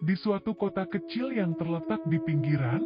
Di suatu kota kecil yang terletak di pinggiran,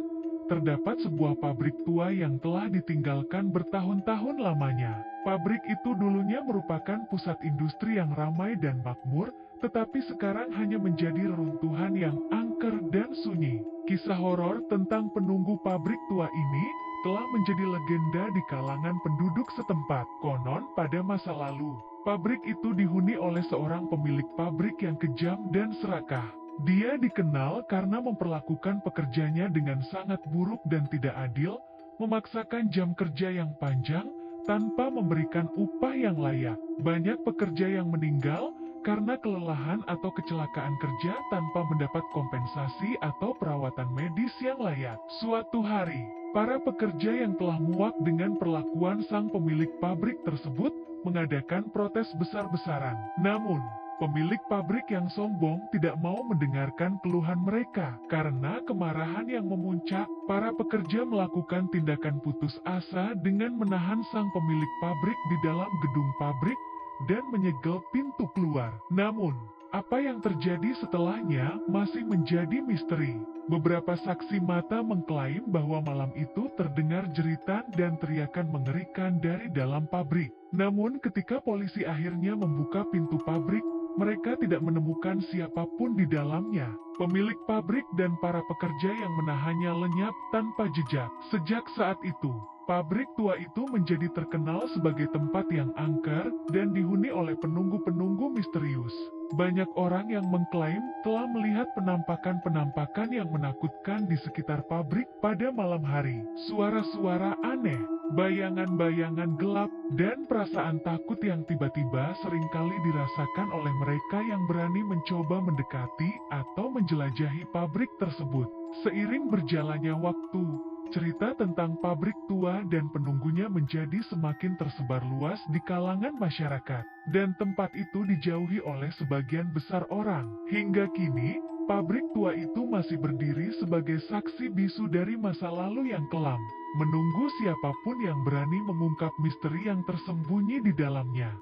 terdapat sebuah pabrik tua yang telah ditinggalkan bertahun-tahun lamanya. Pabrik itu dulunya merupakan pusat industri yang ramai dan makmur, tetapi sekarang hanya menjadi reruntuhan yang angker dan sunyi. Kisah horor tentang penunggu pabrik tua ini telah menjadi legenda di kalangan penduduk setempat. Konon pada masa lalu, pabrik itu dihuni oleh seorang pemilik pabrik yang kejam dan serakah. Dia dikenal karena memperlakukan pekerjanya dengan sangat buruk dan tidak adil, memaksakan jam kerja yang panjang tanpa memberikan upah yang layak. Banyak pekerja yang meninggal karena kelelahan atau kecelakaan kerja tanpa mendapat kompensasi atau perawatan medis yang layak. Suatu hari, para pekerja yang telah muak dengan perlakuan sang pemilik pabrik tersebut mengadakan protes besar-besaran. Namun, pemilik pabrik yang sombong tidak mau mendengarkan keluhan mereka. Karena kemarahan yang memuncak, para pekerja melakukan tindakan putus asa dengan menahan sang pemilik pabrik di dalam gedung pabrik dan menyegel pintu keluar. Namun, apa yang terjadi setelahnya masih menjadi misteri. Beberapa saksi mata mengklaim bahwa malam itu terdengar jeritan dan teriakan mengerikan dari dalam pabrik. Namun ketika polisi akhirnya membuka pintu pabrik, mereka tidak menemukan siapapun di dalamnya. Pemilik pabrik dan para pekerja yang menahannya lenyap tanpa jejak. Sejak saat itu, pabrik tua itu menjadi terkenal sebagai tempat yang angker dan dihuni oleh penunggu-penunggu misterius. Banyak orang yang mengklaim telah melihat penampakan-penampakan yang menakutkan di sekitar pabrik pada malam hari. Suara-suara aneh, bayangan-bayangan gelap, dan perasaan takut yang tiba-tiba seringkali dirasakan oleh mereka yang berani mencoba mendekati atau menjelajahi pabrik tersebut. Seiring berjalannya waktu, cerita tentang pabrik tua dan penunggunya menjadi semakin tersebar luas di kalangan masyarakat, dan tempat itu dijauhi oleh sebagian besar orang. Hingga kini, pabrik tua itu masih berdiri sebagai saksi bisu dari masa lalu yang kelam, menunggu siapapun yang berani mengungkap misteri yang tersembunyi di dalamnya.